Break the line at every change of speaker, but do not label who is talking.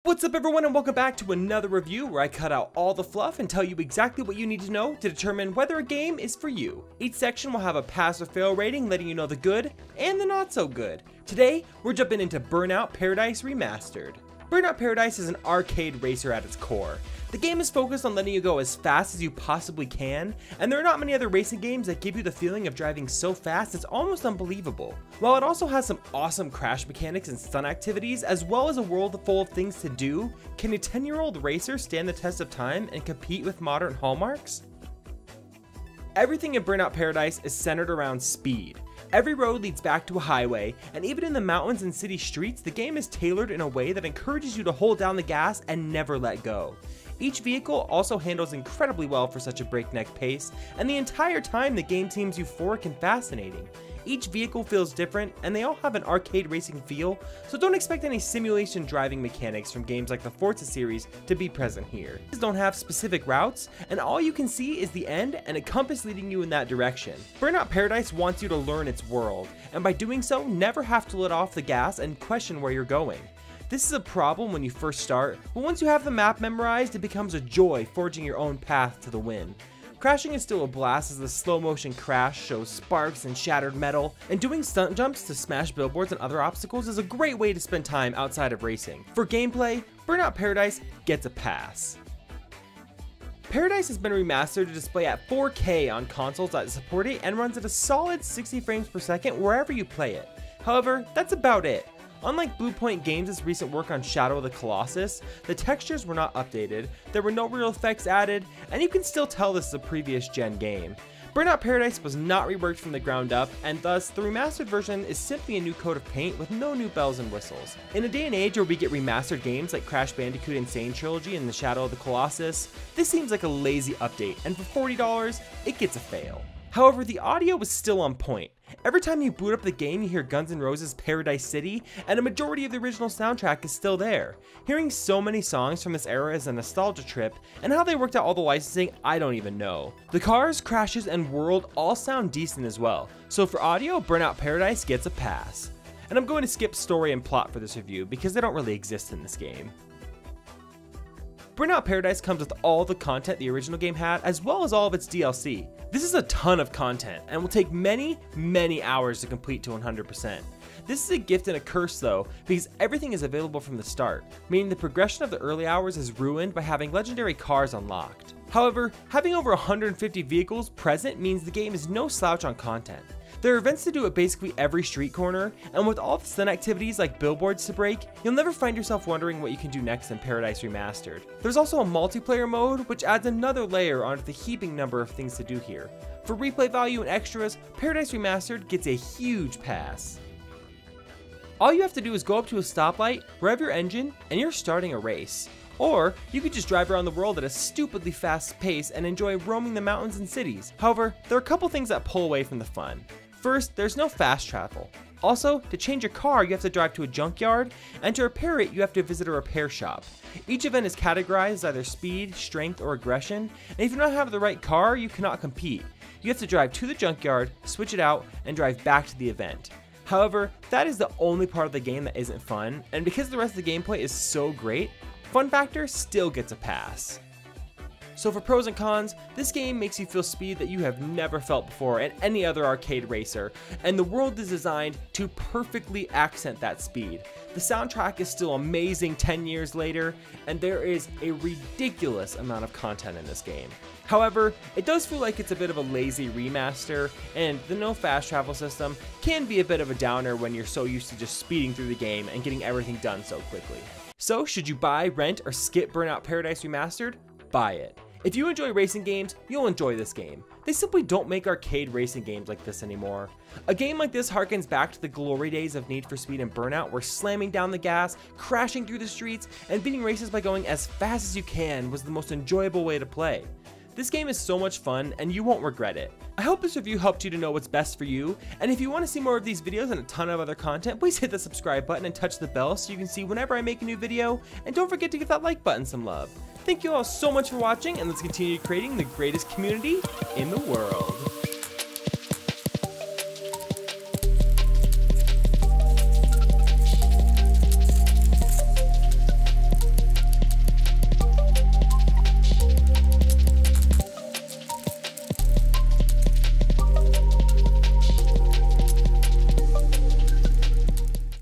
What's up everyone, and welcome back to another review where I cut out all the fluff and tell you exactly what you need to know to determine whether a game is for you. Each section will have a pass or fail rating, letting you know the good and the not so good. Today, we're jumping into Burnout Paradise Remastered. Burnout Paradise is an arcade racer at its core. The game is focused on letting you go as fast as you possibly can, and there are not many other racing games that give you the feeling of driving so fast it's almost unbelievable. While it also has some awesome crash mechanics and stunt activities, as well as a world full of things to do, can a 10-year-old racer stand the test of time and compete with modern hallmarks? Everything in Burnout Paradise is centered around speed. Every road leads back to a highway, and even in the mountains and city streets, the game is tailored in a way that encourages you to hold down the gas and never let go. Each vehicle also handles incredibly well for such a breakneck pace, and the entire time the game seems euphoric and fascinating. Each vehicle feels different, and they all have an arcade racing feel, so don't expect any simulation driving mechanics from games like the Forza series to be present here. These don't have specific routes, and all you can see is the end and a compass leading you in that direction. Burnout Paradise wants you to learn its world, and by doing so, never have to let off the gas and question where you're going. This is a problem when you first start, but once you have the map memorized, it becomes a joy forging your own path to the win. Crashing is still a blast as the slow motion crash shows sparks and shattered metal, and doing stunt jumps to smash billboards and other obstacles is a great way to spend time outside of racing. For gameplay, Burnout Paradise gets a pass. Paradise has been remastered to display at 4K on consoles that support it and runs at a solid 60 frames per second wherever you play it. However, that's about it. Unlike Bluepoint Games' recent work on Shadow of the Colossus, the textures were not updated, there were no real effects added, and you can still tell this is a previous gen game. Burnout Paradise was not reworked from the ground up, and thus the remastered version is simply a new coat of paint with no new bells and whistles. In a day and age where we get remastered games like Crash Bandicoot Insane Trilogy and the Shadow of the Colossus, this seems like a lazy update, and for $40, it gets a fail. However, the audio was still on point. Every time you boot up the game, you hear Guns N' Roses' Paradise City, and a majority of the original soundtrack is still there. Hearing so many songs from this era is a nostalgia trip, and how they worked out all the licensing, I don't even know. The cars, crashes, and world all sound decent as well, so for audio, Burnout Paradise gets a pass. And I'm going to skip story and plot for this review, because they don't really exist in this game. Burnout Paradise comes with all the content the original game had, as well as all of its DLC. This is a ton of content, and will take many hours to complete to 100%. This is a gift and a curse though, because everything is available from the start, meaning the progression of the early hours is ruined by having legendary cars unlocked. However, having over 150 vehicles present means the game is no slouch on content. There are events to do at basically every street corner, and with all the stunt activities like billboards to break, you'll never find yourself wondering what you can do next in Paradise Remastered. There's also a multiplayer mode, which adds another layer onto the heaping number of things to do here. For replay value and extras, Paradise Remastered gets a huge pass. All you have to do is go up to a stoplight, rev your engine, and you're starting a race. Or, you could just drive around the world at a stupidly fast pace and enjoy roaming the mountains and cities. However, there are a couple things that pull away from the fun. First, there's no fast travel. Also, to change your car, you have to drive to a junkyard, and to repair it, you have to visit a repair shop. Each event is categorized as either speed, strength, or aggression, and if you don't have the right car, you cannot compete. You have to drive to the junkyard, switch it out, and drive back to the event. However, that is the only part of the game that isn't fun, and because the rest of the gameplay is so great, fun factor still gets a pass. So for pros and cons, this game makes you feel speed that you have never felt before in any other arcade racer, and the world is designed to perfectly accent that speed. The soundtrack is still amazing 10 years later, and there is a ridiculous amount of content in this game. However, it does feel like it's a bit of a lazy remaster, and the no fast travel system can be a bit of a downer when you're so used to just speeding through the game and getting everything done so quickly. So should you buy, rent, or skip Burnout Paradise Remastered? Buy it. If you enjoy racing games, you'll enjoy this game. They simply don't make arcade racing games like this anymore. A game like this harkens back to the glory days of Need for Speed and Burnout, where slamming down the gas, crashing through the streets, and beating races by going as fast as you can was the most enjoyable way to play. This game is so much fun, and you won't regret it. I hope this review helped you to know what's best for you, and if you want to see more of these videos and a ton of other content, please hit the subscribe button and touch the bell so you can see whenever I make a new video, and don't forget to give that like button some love. Thank you all so much for watching, and let's continue creating the greatest community in the world.